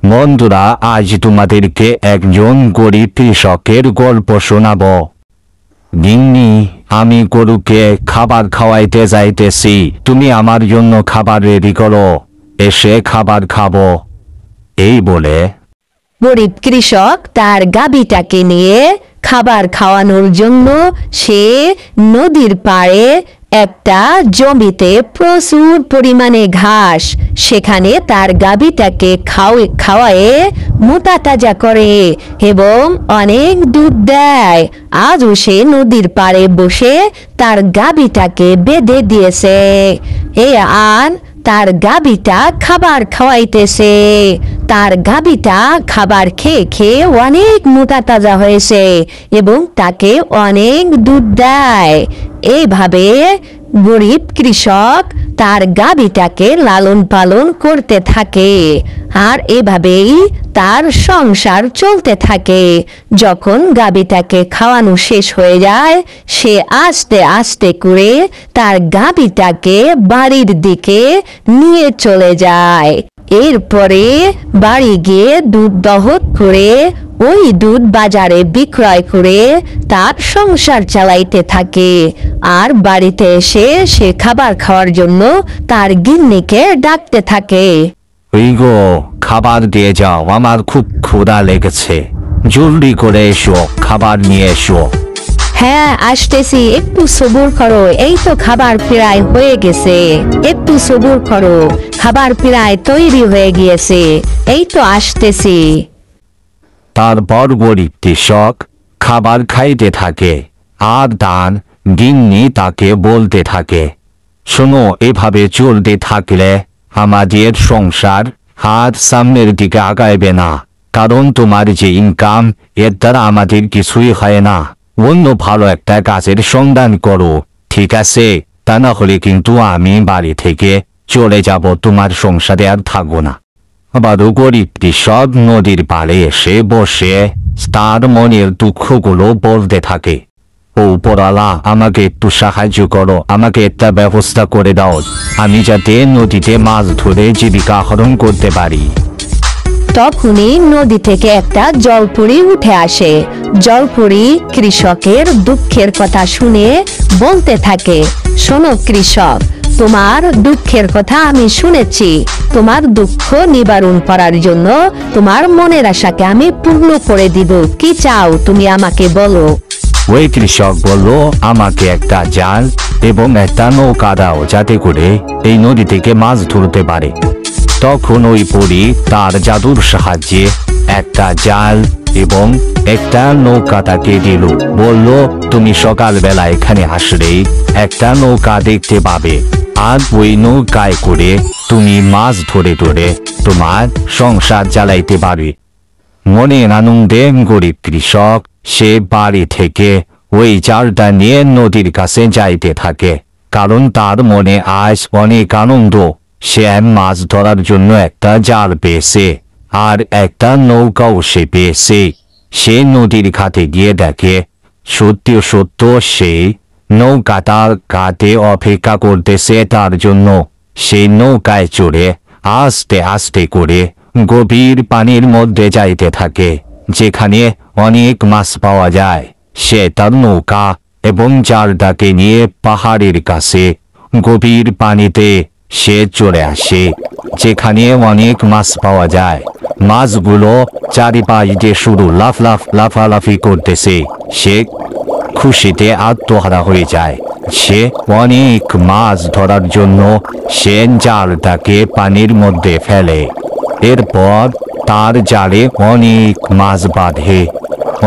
বন্ধুরা, আজ তোমাদেরকে একজন গরিব কৃষকের গল্প শোনাবো। গিন্নি, আমি গরুকে খাবার খাওয়াইতে যাইতেছি, তুমি আমার জন্য খাবার রেডি করো, এসে খাবার খাবো। এই বলে গরিব কৃষক তার গাভীটাকে নিয়ে খাবার খাওয়ানোর জন্য সে নদীর পাড়ে একটা জমিতে প্রচুর পরিমাণে ঘাস, সেখানে তার গাভীটাকে খাওয়ায়ে মোটা তাজা করে এবং অনেক দুধ দেয়। আজও সে নদীর পাড়ে বসে তার গাভীটাকে বেঁধে দিয়েছে আর তার গাভীটা খাবার খাওয়াইতেছে। তার গাভীটা খাবার খেয়ে খেয়ে অনেক মোটা তাজা হয়েছে এবং তাকে অনেক দুধ দেয়। এইভাবে গরিব কৃষক তার গাভীটাকে লালন পালন করতে থাকে আর এভাবেই তার সংসার চলতে থাকে। যখন গাভীটাকে খাওয়ানো শেষ হয়ে যায়, সে আস্তে আস্তে করে তার গাভীটাকে বাড়ির দিকে নিয়ে চলে যায়। এরপরে বাড়ি গিয়ে দুধ দহন করে ওই দুধ বাজারে বিক্রয় করে তার সংসার চালাইতে থাকে। আর বাড়িতে এসে সে খাবার খাওয়ার জন্য তার গিন্নিকে ডাকতে থাকে। ওই গো, খাবার দিয়ে যাও, আমার খুব ক্ষুধা লেগেছে, জলদি করে এসো, খাবার নিয়ে এসো। হ্যাঁ, আসতেছি, একটু সবুর করো, এই তো খাবার প্রায় হয়ে গেছে, একটু সবুর করো, খাবার প্রায় তৈরি হয়ে গিয়েছে, এই তো আসতেছি। তারপর গরিব কৃষক খাবার খাইতে থাকে আর তার গিন্নি তাকে বলতে থাকে, শোনো, এভাবে চলতে থাকলে আমাদের সংসার আর সামনের দিকে আগাইবে না, কারণ তোমার যে ইনকাম, এর দ্বারা আমাদের কিছুই হয় না। অন্য ভালো একটা কাজের সন্ধান করো, ঠিক আছে? তা না হলে কিন্তু আমি বাড়ি থেকে চলে যাব, তোমার সংসারে আর থাকবো না। আবার গরিব কৃষক নদীর পাড়ে এসে বসে তার মনের দুঃখগুলো বলতে থাকে, ও উপরওয়ালা, আমাকে একটু সাহায্য করো, আমাকে একটা ব্যবস্থা করে দাও, আমি যাতে নদীতে মাছ ধরে জীবিকা আহরণ করতে পারি। তখনই নদী থেকে একটা জলপরি উঠে আসে। জলপরি কৃষকের দুঃখের কথা শুনে বলতে থাকে, শোনো কৃষক, তোমার দুঃখের কথা আমি শুনেছি, তোমার দুঃখ নিবারণ করার জন্য তোমার মনের আশাকে আমি পূর্ণ করে দিব, কি চাও তুমি আমাকে বলো। ওই কৃষক বলল, আমাকে একটা জাল এবং একটা নৌকা দাও, যাতে করে এই নদী থেকে মাছ ধরতে পারে। তখন ওই পরী তার জাদুর সাহায্যে একটা জাল এবং একটা নৌকা তাকে দিল, বলল, তুমি সকালবেলা এখানে আসলেই একটা নৌকা দেখতে পাবে আর ওই নৌকায় করে তুমি মাছ ধরে ধরে তোমার সংসার চালাইতে পারবে। মনের আনন্দে গরিব কৃষক সে বাড়ি থেকে ওই জালটা নিয়ে নদীর কাছে যাইতে থাকে, কারণ তার মনে আজ অনেক আনন্দ, সে মাছ ধরার জন্য একটা জাল পেয়েছে আর একটা নৌকাও সে পেয়েছে। সে নদীর ঘাটে গিয়ে দেখে সত্য সত্য সেই নৌকাটার ঘাটে অপেক্ষা করতেছে তার জন্য। সেই নৌকায় চড়ে আস্তে আস্তে করে গভীর পানির মধ্যে যাইতে থাকে, যেখানে অনেক মাছ পাওয়া যায়। সে তার নৌকা এবং জালটাকে নিয়ে পাহাড়ের কাছে গভীর পানিতে সে চলে আসে, যেখানে অনেক মাছ পাওয়া যায়। মাছগুলো চারিপাশ দিয়ে শুধু লাফালাফি করতেছে। সে খুশিতে আত্মহারা হয়ে যায়। সে অনেক মাছ ধরার জন্য সে জালটাকে পানির মধ্যে ফেলে। এরপর তার জালে অনেক মাছ বাঁধে,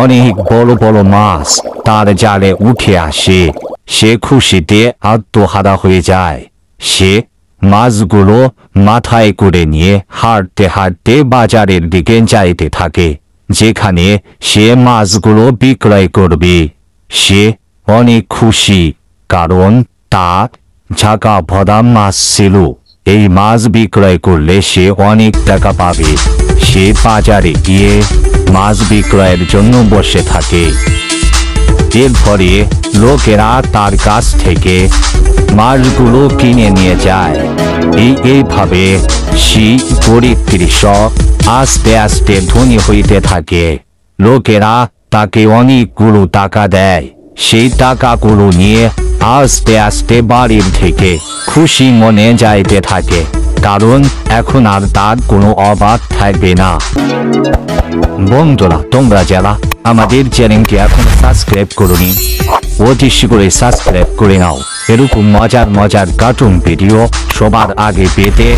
অনেক বড় বড় মাছ তার জালে উঠে আসে। সে খুশিতে আত্মহারা হয়ে যায়। সে মাছগুলো মাথায় করে নিয়ে হাঁটতে হাঁটতে বাজারের দিকে যাইতে থাকে, যেখানে সে মাছগুলো বিক্রয় করবে। সে অনেক খুশি, কারণ তার ঝাঁকা ভরা মাছ ছিল। এই মাছ বিক্রয় করলে সে অনেক টাকা পাবে। সে বাজারে গিয়ে মাছ বিক্রয়ের জন্য বসে থাকে। এরপরে লোকেরা তার কাছ থেকে মাছগুলো কিনে নিয়ে যায়। এইভাবে সেই গরিব কৃষক আস্তে আস্তে ধনী হইতে থাকে। লোকেরা তাকে অনেকগুলো টাকা দেয়। সেই টাকাগুলো নিয়ে আস্তে আস্তে বাড়ির থেকে খুশি মনে যাইতে থাকে, কারণ এখন আর তার কোনো অভাব থাকবে না। বন্ধুরা, তোমরা যারা আমাদের চ্যানেলকে এখন সাবস্ক্রাইব করোনি, অতি শীঘ্রই সাবস্ক্রাইব করে নাও। এরকম মজার মজার কার্টুন ভিডিও সবার আগে পেতে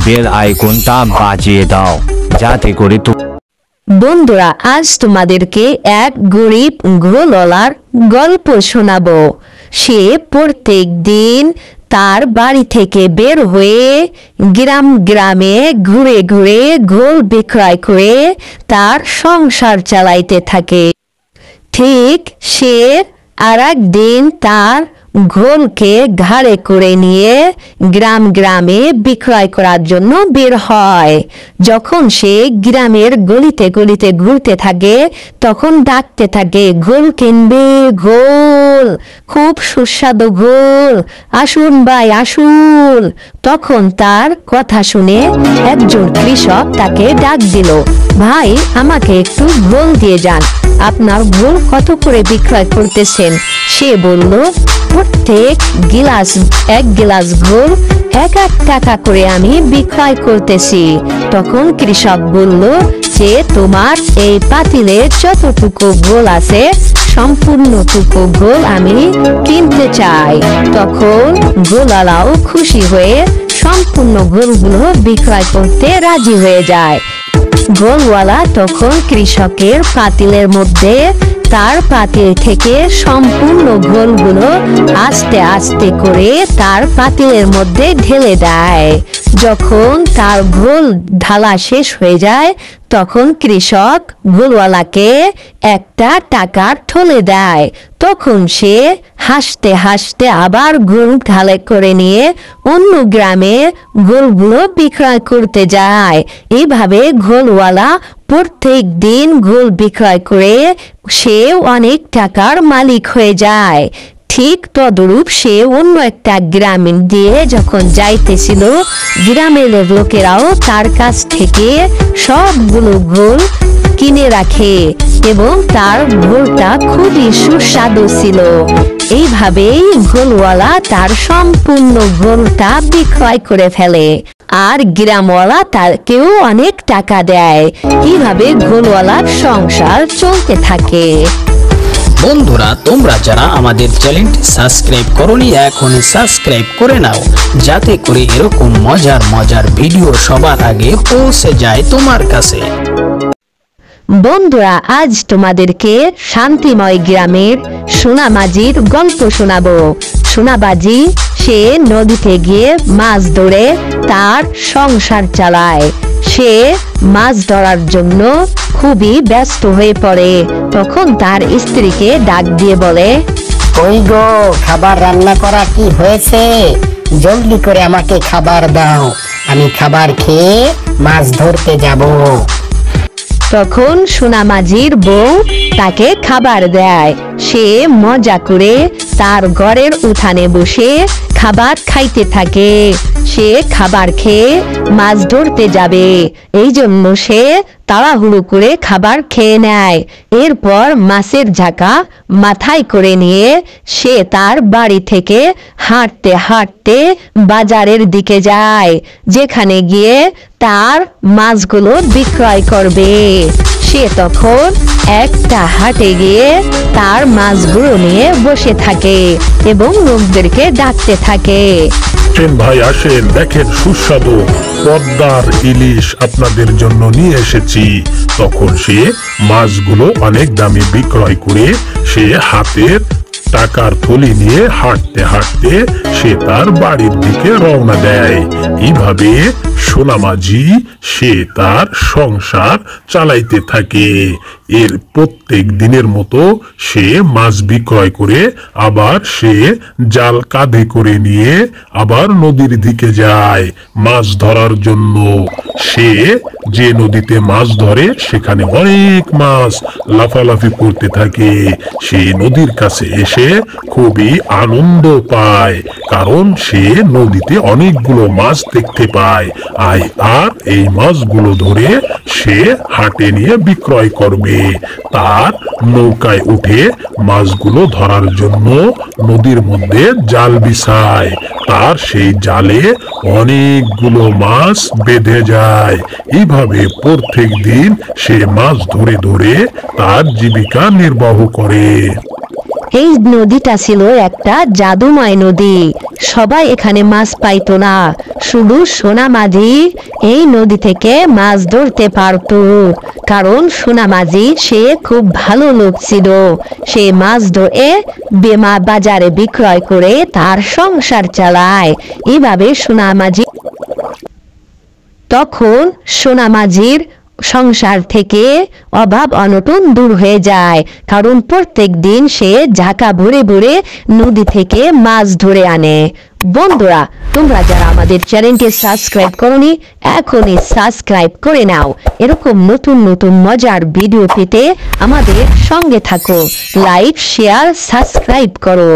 বেল আইকনটা বাজিয়ে দাও, যাতে করে বন্ধুরা, আজ তোমাদেরকে এক গরিব গোলওয়ালার গল্প শোনাবো। সে প্রত্যেক দিন তার বাড়ি থেকে বের হয়ে গ্রামে ঘুরে ঘুরে গোল বিক্রয় করে তার সংসার চালাইতে থাকে। ঠিক সে আর একদিন তার গোলকে ঘাড়ে করে নিয়ে গ্রামে বিক্রয় করার জন্য বের হয়। যখন সে গ্রামের গলিতে গলিতে ঘুরতে থাকে, তখন ডাকতে থাকে, গোল কিনবে, গোল, খুব সুস্বাদু গোল, আসুন ভাই আসুন। তখন তার কথা শুনে একজন কৃষক তাকে ডাক দিল, ভাই আমাকে একটু গোল দিয়ে যান, আপনার গোল কত করে বিক্রয় করতেছেন? সে বলল, প্রত্যেক এক গিলাস গোল 1 টাকা করে আমি বিক্রয় করতেছি। তখন কৃষক বলল যে, তোমার এই পাতিলে যতটুকু গোল আছে সম্পূর্ণটুকু গোল আমি কিনতে চাই। তখন গোলওয়ালাও খুশি হয়ে সম্পূর্ণ গোলগুলো বিক্রয় করতে রাজি হয়ে যায়। গোলওয়ালা তখন কৃষকের পাতিলের মধ্যে তার পাতিল থেকে সম্পূর্ণ গোলগুলো আস্তে আস্তে করে তার পাতিলের মধ্যে ঢেলে দেয়। যখন তার গোল ঢালা শেষ হয়ে যায়, তখন কৃষক গোলওয়ালাকে 1 টাকার থলে দেয়। তখন সে হাসতে হাসতে আবার গোল ঢালে করে নিয়ে অন্য গ্রামে গোলগুলো বিক্রয় করতে যায়। এইভাবে গোলওয়ালা প্রত্যেক দিন গোল বিক্রয় করে সে অনেক টাকার মালিক হয়ে যায়। ঠিক তদরূপ সে অন্য একটা গ্রামে দিয়ে যখন যাইতেছিল, গ্রামের লোকেরাও তার কাছ থেকে সবগুলো গোল কিনে রাখে এবং তার গোলটা খুবই সুস্বাদু ছিল। এইভাবেই গোলওয়ালা তার সম্পূর্ণ গোলটা বিক্রয় করে ফেলে, আর গ্রামওয়ালা তাকেও অনেক টাকা দেয়। এইভাবে গোলওয়ালার সংসার চলতে থাকে। বন্ধুরা, তোমরা যারা আমাদের চ্যানেলটি সাবস্ক্রাইব করোনি, এখনই সাবস্ক্রাইব করে নাও, যাতে করে এরকম মজার মজার ভিডিও সবার আগে পৌঁছে যায় তোমার কাছে। বন্ধুরা, আজ তোমাদেরকে শান্তিময় গ্রামের সোনামাঝির গল্প শোনাবো। সোনাবাজি সে নদীতে গিয়ে মাছ ধরে তার সংসার চালায়। সে মাছ ধরার জন্য খুবই ব্যস্ত হয়ে পড়ে। তখন তার স্ত্রীকে ডাক দিয়ে বলে, ওই গো, খাবার রান্না করা কি হয়েছে? জলদি করে আমাকে খাবার দাও, আমি খাবার খেয়ে মাছ ধরতে যাব। তখন সোনামাঝির বউ তাকে খাবার দেয়। সে মজা করে তার ঘরের উঠানে বসে খাবার খাইতে থাকে। সে খাবার খেয়ে মাছ ধরতে যাবে, এই জন্য সে তাড়াহুড়ো করে খাবার খেয়ে নেয়। এরপর মাছের ঝাঁকা মাথায় করে নিয়ে সে তার বাড়ি থেকে হাঁটতে হাঁটতে বাজারের দিকে যায়, যেখানে গিয়ে তার মাছগুলো বিক্রয় করবে। সে তখন একটা হাটে গিয়ে তার মাছগুলো নিয়ে বসে থাকে এবং লোকদেরকে ডাকতে থাকে, আসেন ভাই আসেন, দেখেন সুস্বাদু পদ্মার ইলিশ আপনাদের জন্য নিয়ে এসেছি। তখন সে মাছগুলো অনেক দামে বিক্রয় করে সে হাতের টাকার থলি নিয়ে হাঁটতে হাঁটতে সে তার বাড়ির দিকে রওনা দেয়। এইভাবে সোনামাঝি সে তার সংসার চালাইতে থাকে। এর প্রত্যেক দিনের মতো সে মাছ বিক্রয় করে আবার সে জাল কাঁধে করে নিয়ে আবার নদীর দিকে যায় মাছ ধরার জন্য। সে যে নদীতে মাছ ধরে সেখানে অনেক মাছ লাফালাফি করতে থাকে। সে নদীর কাছে এসে খুবই আনন্দ পায়, কারণ সে নদীতে অনেকগুলো মাছ দেখতে পায়। আর এই মাছগুলো ধরে সে হাটে নিয়ে বিক্রয় করবে। তার নৌকায় উঠে মাছগুলো ধরার জন্য নদীর মধ্যে জাল বিছায়। তার সেই জালে অনেকগুলো মাছ বেঁধে যায়। এইভাবে প্রত্যেক দিন সে মাছ ধরে ধরে তার জীবিকা নির্বাহ করে। এই নদীটা ছিল একটা জাদুময় নদী। সবাই এখানে মাছ পাইতো না, শুধু সোনামাঝি এই নদী থেকে মাছ ধরতে পারতো। কারণ সোনামাঝি সে খুব ভালো লোক ছিল। সে মাছ ধরে বাজারে বিক্রয় করে তার সংসার চালায়। এভাবে সোনামাঝি তখন সোনামাঝির সংসার থেকে অভাব অনটন দূর হয়ে যায়, কারণ প্রত্যেক দিন সে ঝাঁকা ভরে ভরে নদী থেকে মাছ ধরে আনে। বন্ধুরা, তোমরা যারা আমাদের চ্যানেলটি সাবস্ক্রাইব করোনি এখনই সাবস্ক্রাইব করে নাও। এরকম নতুন নতুন মজার ভিডিও পেতে আমাদের সঙ্গে থাকো। লাইক, শেয়ার, সাবস্ক্রাইব করো।